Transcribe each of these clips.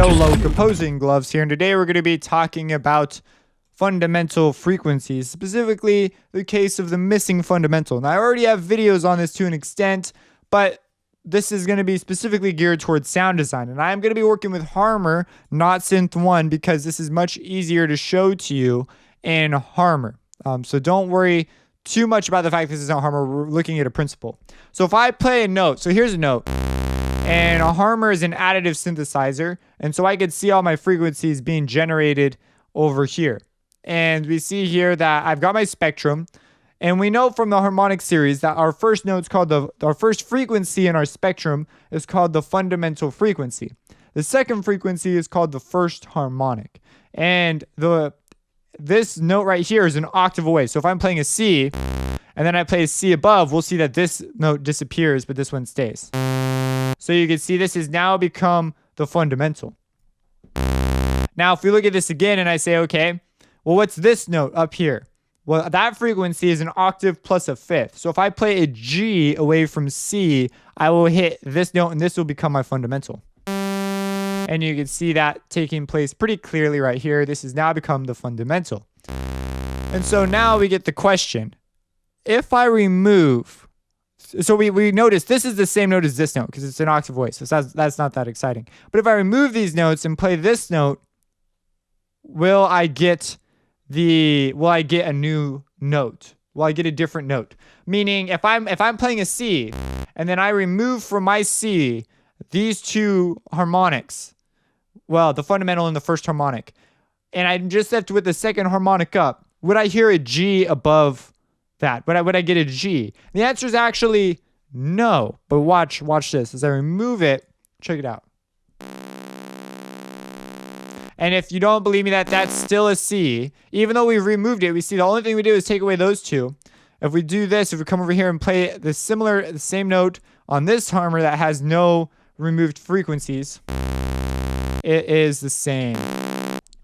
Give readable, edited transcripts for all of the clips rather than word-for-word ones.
solo composing gloves here, and today we're going to be talking about fundamental frequencies, specifically the case of the missing fundamental. Now, I already have videos on this to an extent, but this is going to be specifically geared towards sound design, and I'm going to be working with Harmor, not Synth1, because this is much easier to show to you in Harmor. So don't worry too much about the fact this is not Harmor. We're looking at a principle. So if I play a note, so here's a note. And a Harmor is an additive synthesizer. And so I could see all my frequencies being generated over here. And we see here that I've got my spectrum. And we know from the harmonic series that our first note's called our first frequency in our spectrum is called the fundamental frequency. The second frequency is called the first harmonic. And this note right here is an octave away. So if I'm playing a C and then I play a C above, we'll see that this note disappears, but this one stays. So you can see this has now become the fundamental. Now, if we look at this again and I say, okay, well, what's this note up here? Well, that frequency is an octave plus a fifth. So if I play a G away from C, I will hit this note and this will become my fundamental. And you can see that taking place pretty clearly right here. This has now become the fundamental. And so now we get the question. If I remove... So we notice this is the same note as this note because it's an octave away. So that's not that exciting. But if I remove these notes and play this note, will I get a new note? Will I get a different note? Meaning if I'm playing a C and then I remove from my C these two harmonics, well, the fundamental and the first harmonic, and I'm just left with the second harmonic up, would I hear a G above that? Would I get a G? The answer is actually no. But watch this. As I remove it, check it out. And if you don't believe me that that's still a C, even though we've removed it, we see the only thing we do is take away those two. If we do this, if we come over here and play the same note on this Harmor that has no removed frequencies, it is the same.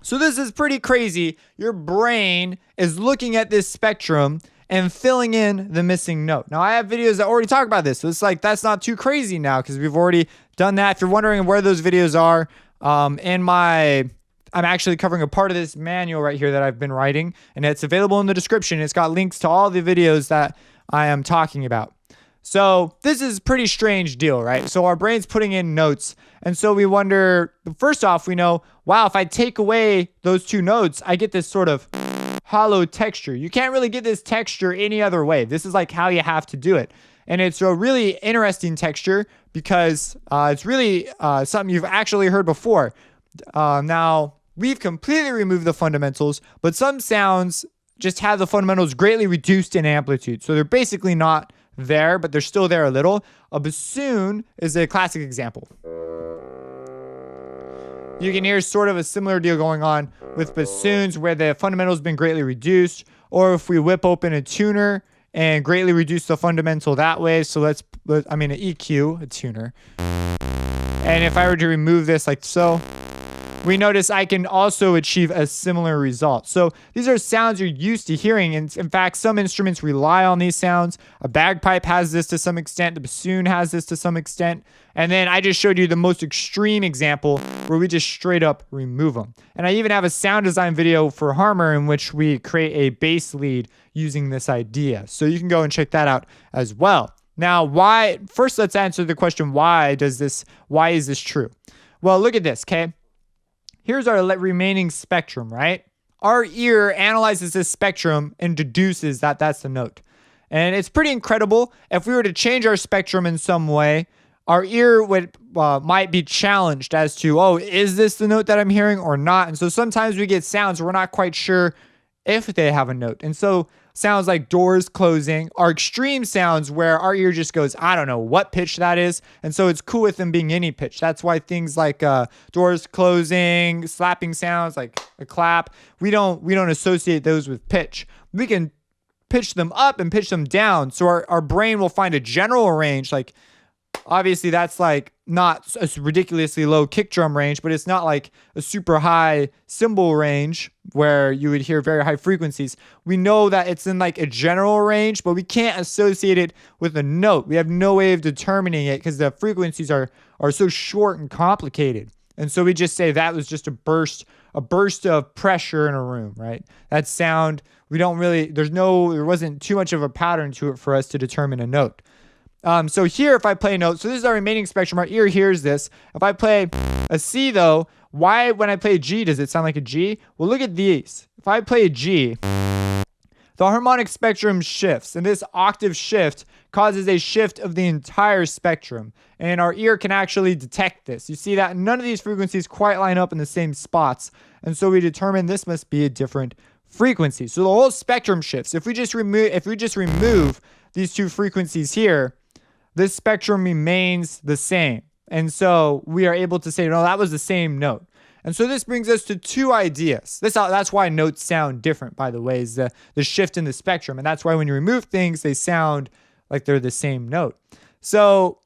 So this is pretty crazy. Your brain is looking at this spectrum and filling in the missing note. Now, I have videos that already talk about this. So it's like, that's not too crazy now because we've already done that. If you're wondering where those videos are, I'm actually covering a part of this manual right here that I've been writing, and it's available in the description. It's got links to all the videos that I am talking about. So this is a pretty strange deal, right? So our brain's putting in notes, and so we wonder, first off, we know, wow, if I take away those two notes, I get this sort of hollow texture. You can't really get this texture any other way. This is like how you have to do it. And it's a really interesting texture because it's really something you've actually heard before. Now, we've completely removed the fundamentals, but some sounds just have the fundamentals greatly reduced in amplitude. So they're basically not there, but they're still there a little. A bassoon is a classic example. You can hear sort of a similar deal going on with bassoons where the fundamental has been greatly reduced, or if we whip open a tuner and greatly reduce the fundamental that way. So an EQ, a tuner. And if I were to remove this like so, we notice I can also achieve a similar result. So these are sounds you're used to hearing. And in fact, some instruments rely on these sounds. A bagpipe has this to some extent. The bassoon has this to some extent. And then I just showed you the most extreme example where we just straight up remove them. And I even have a sound design video for Harmor in which we create a bass lead using this idea. So you can go and check that out as well. Now, first let's answer the question, why is this true? Well, look at this, okay? Here's our remaining spectrum, right? Our ear analyzes this spectrum and deduces that that's the note. And it's pretty incredible. If we were to change our spectrum in some way, our ear might be challenged as to, is this the note that I'm hearing or not? And so sometimes we get sounds where we're not quite sure if they have a note. And so sounds like doors closing are extreme sounds where our ear just goes, I don't know what pitch that is. And so it's cool with them being any pitch. That's why things like doors closing, slapping sounds like a clap, we don't associate those with pitch. We can pitch them up and pitch them down. So our brain will find a general range. Like obviously that's like not a ridiculously low kick drum range, but it's not like a super high cymbal range where you would hear very high frequencies. We know that it's in like a general range, but we can't associate it with a note. We have no way of determining it because the frequencies are so short and complicated. And so we just say that was just a burst of pressure in a room, right? That sound, we don't really, there wasn't too much of a pattern to it for us to determine a note. So here, if I play a note, so this is our remaining spectrum. Our ear hears this. If I play a C though, why when I play a G, does it sound like a G? Well, look at these. If I play a G, the harmonic spectrum shifts, and this octave shift causes a shift of the entire spectrum, and our ear can actually detect this. You see that none of these frequencies quite line up in the same spots, and so we determine this must be a different frequency. So the whole spectrum shifts. If we just remove these two frequencies here, this spectrum remains the same, and so we are able to say, no, that was the same note. And so this brings us to two ideas. That's why notes sound different, by the way, is the shift in the spectrum. And that's why when you remove things, they sound like they're the same note. So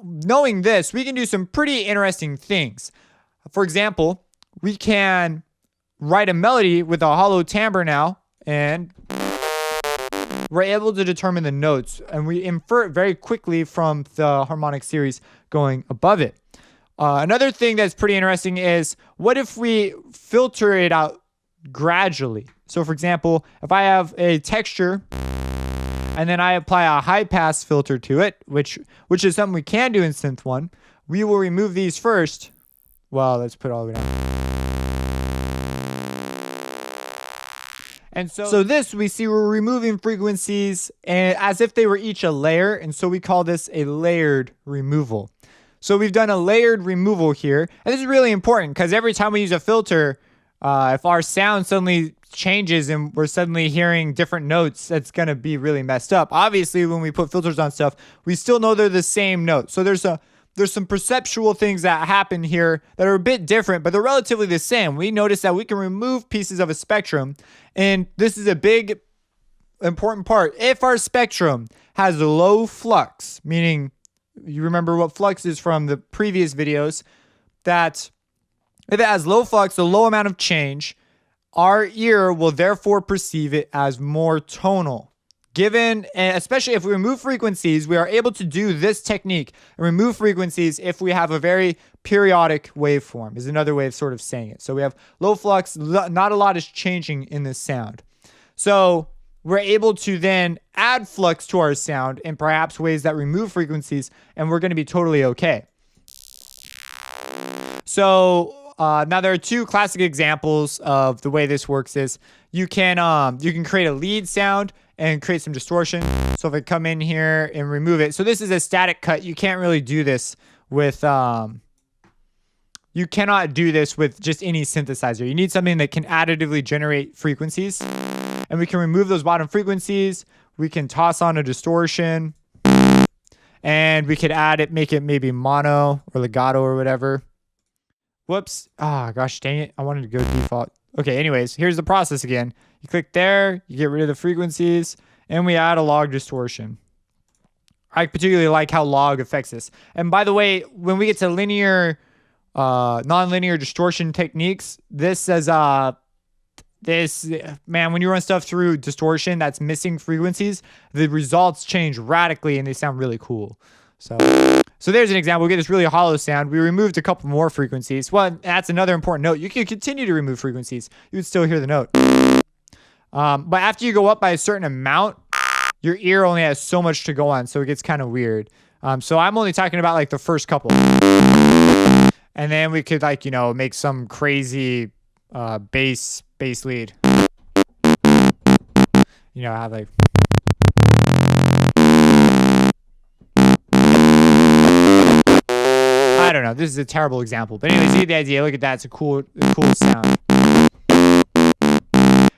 knowing this, we can do some pretty interesting things. For example, we can write a melody with a hollow timbre now, and we're able to determine the notes. And we infer it very quickly from the harmonic series going above it. Another thing that's pretty interesting is, what if we filter it out gradually? So for example, if I have a texture and then I apply a high pass filter to it, which is something we can do in Synth1, we will remove these first. Well, let's put it all the way down. And so this, we see we're removing frequencies as if they were each a layer, and so we call this a layered removal. So we've done a layered removal here. And this is really important because every time we use a filter, if our sound suddenly changes and we're suddenly hearing different notes, that's going to be really messed up. Obviously, when we put filters on stuff, we still know they're the same note. So there's some perceptual things that happen here that are a bit different, but they're relatively the same. We notice that we can remove pieces of a spectrum, and this is a big, important part. If our spectrum has low flux, meaning you remember what flux is from the previous videos, that if it has low flux, a low amount of change, our ear will therefore perceive it as more tonal. Given, especially if we remove frequencies, we are able to do this technique and remove frequencies if we have a very periodic waveform, is another way of sort of saying it. So we have low flux, not a lot is changing in this sound. So we're able to then add flux to our sound in perhaps ways that remove frequencies, and we're going to be totally okay. So now there are two classic examples of the way this works. Is you can create a lead sound and create some distortion. So if I come in here and remove it, so this is a static cut. You can't really do this with you cannot do this with just any synthesizer. You need something that can additively generate frequencies. And we can remove those bottom frequencies. We can toss on a distortion. And we could add it, make it maybe mono or legato or whatever. Whoops. Ah, gosh, dang it. I wanted to go default. Okay, anyways, here's the process again. You click there, you get rid of the frequencies, and we add a log distortion. I particularly like how log affects this. And by the way, when we get to linear, non-linear distortion techniques, this says, when you run stuff through distortion that's missing frequencies, the results change radically and they sound really cool. So there's an example. We get this really hollow sound. We removed a couple more frequencies. Well, that's another important note. You can continue to remove frequencies. You would still hear the note. But after you go up by a certain amount, your ear only has so much to go on, so it gets kind of weird. So I'm only talking about like the first couple. And then we could make some crazy bass lead. Have like... I don't know. This is a terrible example. But anyways, you get the idea. Look at that. It's a cool sound.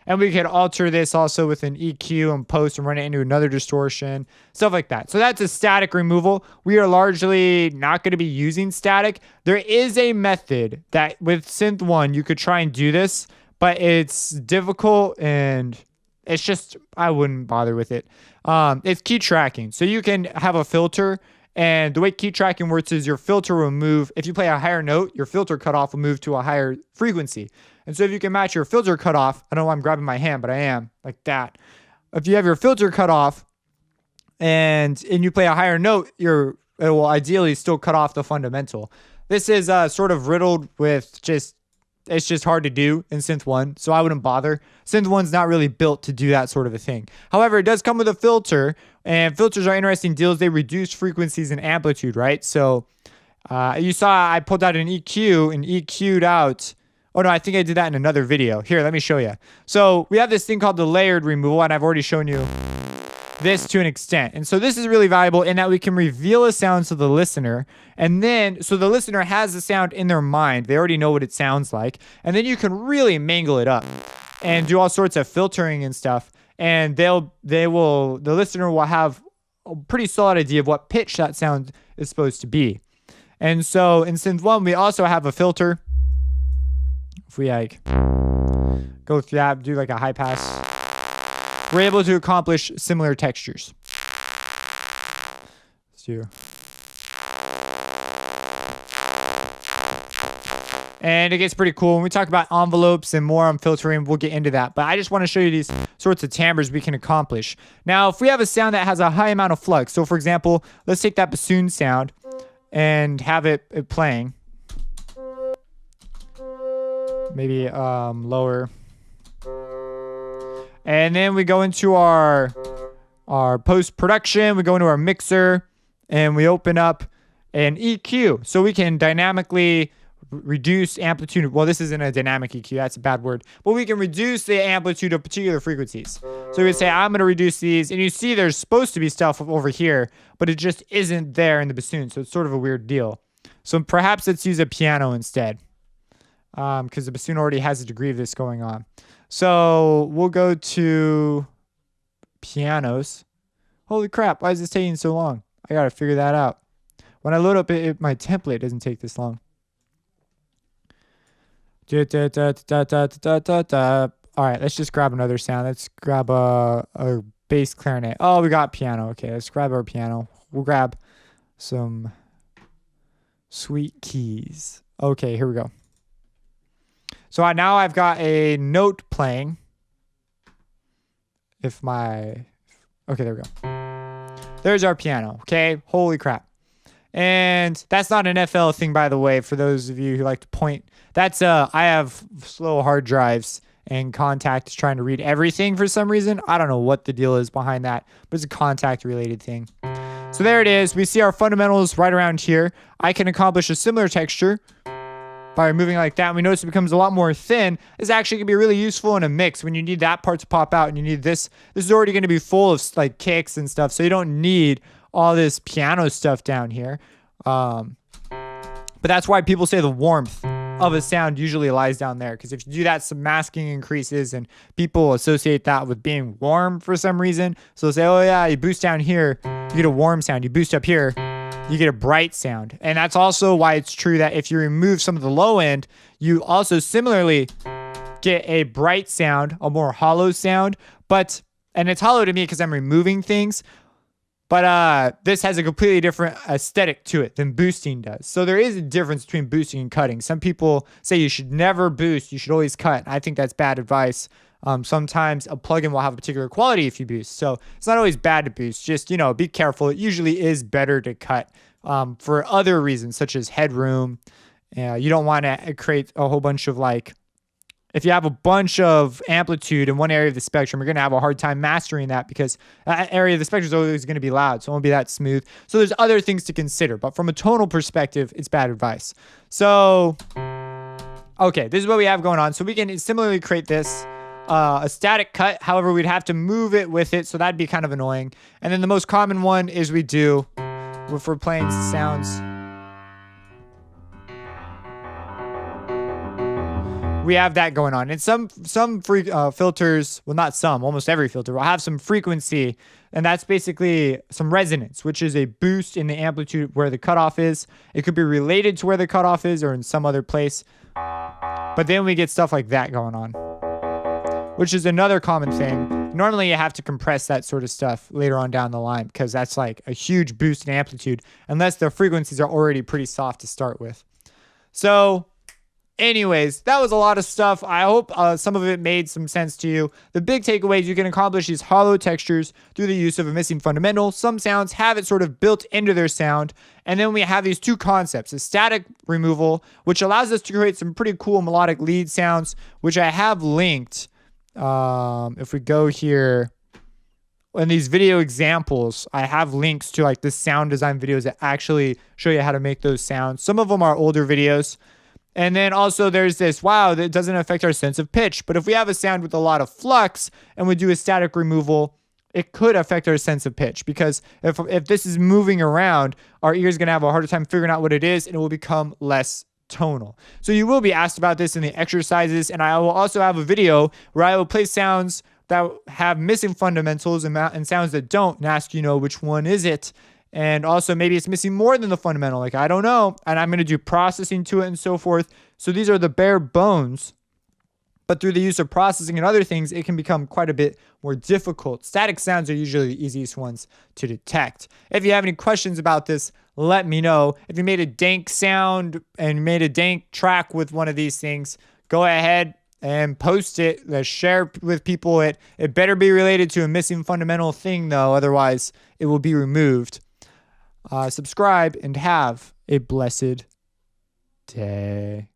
And we could alter this also with an EQ and post and run it into another distortion, stuff like that. So that's a static removal. We are largely not going to be using static. There is a method that with Synth1 you could try and do this, but it's difficult and it's just, I wouldn't bother with it. It's key tracking. So you can have a filter, and the way key tracking works is your filter will move. If you play a higher note, your filter cutoff will move to a higher frequency. And so if you can match your filter cutoff, I don't know why I'm grabbing my hand, but I am, like that. If you have your filter cutoff and you play a higher note, it will ideally still cut off the fundamental. This is sort of riddled with it's just hard to do in Synth1, so I wouldn't bother. Synth1's not really built to do that sort of a thing. However, it does come with a filter, and filters are interesting deals. They reduce frequencies and amplitude, right? So you saw I pulled out an EQ and EQ'd out. Oh no, I think I did that in another video. Here, let me show you. So we have this thing called the layered removal, and I've already shown you this to an extent. And so this is really valuable in that we can reveal a sound to the listener, and then so the listener has the sound in their mind. They already know what it sounds like, and then you can really mangle it up and do all sorts of filtering and stuff, and the listener will have a pretty solid idea of what pitch that sound is supposed to be. And so in Synth1 we also have a filter. If we like go through that, do like a high pass, we're able to accomplish similar textures. Let's do. And it gets pretty cool. When we talk about envelopes and more on filtering, we'll get into that. But I just want to show you these sorts of timbres we can accomplish. Now, if we have a sound that has a high amount of flux, so for example, let's take that bassoon sound and have it playing. Maybe lower. And then we go into our post-production. We go into our mixer and we open up an EQ. So we can dynamically reduce amplitude. Well, this isn't a dynamic EQ. That's a bad word. But we can reduce the amplitude of particular frequencies. So we would say, I'm going to reduce these. And you see there's supposed to be stuff over here, but it just isn't there in the bassoon. So it's sort of a weird deal. So perhaps let's use a piano instead. Because the bassoon already has a degree of this going on. So we'll go to pianos. Holy crap, why is this taking so long? I gotta figure that out. When I load up my template, it doesn't take this long. Alright, let's just grab another sound. Let's grab a bass clarinet. Oh, we got piano. Okay, let's grab our piano. We'll grab some sweet keys. Okay, here we go. So now I've got a note playing. Okay, there we go. There's our piano, okay? Holy crap. And that's not an FL thing, by the way, for those of you who like to point. That's, I have slow hard drives, and Contact is trying to read everything for some reason. I don't know what the deal is behind that, but it's a Contact-related thing. So there it is. We see our fundamentals right around here. I can accomplish a similar texture by removing like that. And we notice it becomes a lot more thin. This actually can be really useful in a mix when you need that part to pop out and you need this. This is already going to be full of like kicks and stuff, so you don't need all this piano stuff down here. But that's why people say the warmth of a sound usually lies down there, because if you do that, some masking increases and people associate that with being warm for some reason. So they'll say, oh yeah, you boost down here, you get a warm sound. You boost up here, you get a bright sound. And that's also why it's true that if you remove some of the low end, you also similarly get a bright sound, a more hollow sound. And it's hollow to me because I'm removing things. But this has a completely different aesthetic to it than boosting does. So there is a difference between boosting and cutting. Some people say you should never boost, you should always cut. I think that's bad advice. Sometimes a plugin will have a particular quality if you boost. So it's not always bad to boost. Just, be careful. It usually is better to cut for other reasons, such as headroom. You don't want to create a whole bunch of if you have a bunch of amplitude in one area of the spectrum, you're going to have a hard time mastering that because that area of the spectrum is always going to be loud. So it won't be that smooth. So there's other things to consider. But from a tonal perspective, it's bad advice. So, okay, this is what we have going on. So we can similarly create this. A static cut, however, we'd have to move it with it, so that'd be kind of annoying. And then the most common one is we do if we're playing sounds. We have that going on. And some filters, well, not some, almost every filter will have some frequency, and that's basically some resonance, which is a boost in the amplitude where the cutoff is. It could be related to where the cutoff is or in some other place. But then we get stuff like that going on, which is another common thing. Normally you have to compress that sort of stuff later on down the line because that's like a huge boost in amplitude unless the frequencies are already pretty soft to start with. So Anyways, that was a lot of stuff. I hope some of it made some sense to you. The big takeaways: you can accomplish these hollow textures through the use of a missing fundamental. Some sounds have it sort of built into their sound. And then we have these two concepts: a static removal, which allows us to create some pretty cool melodic lead sounds, which I have linked. If we go here, in these video examples, I have links to like the sound design videos that actually show you how to make those sounds. Some of them are older videos. And then also there's this, wow, that doesn't affect our sense of pitch. But if we have a sound with a lot of flux and we do a static removal, it could affect our sense of pitch, because if this is moving around, our ear's going to have a harder time figuring out what it is, and it will become less tonal. So you will be asked about this in the exercises, and I will also have a video where I will play sounds that have missing fundamentals and sounds that don't, and ask, which one is it? And also maybe it's missing more than the fundamental, like I don't know, and I'm going to do processing to it and so forth. So these are the bare bones, but through the use of processing and other things, it can become quite a bit more difficult. Static sounds are usually the easiest ones to detect. If you have any questions about this, let me know. If you made a dank sound and made a dank track with one of these things, go ahead and post it, share with people. It better be related to a missing fundamental thing though, otherwise it will be removed. Subscribe and have a blessed day.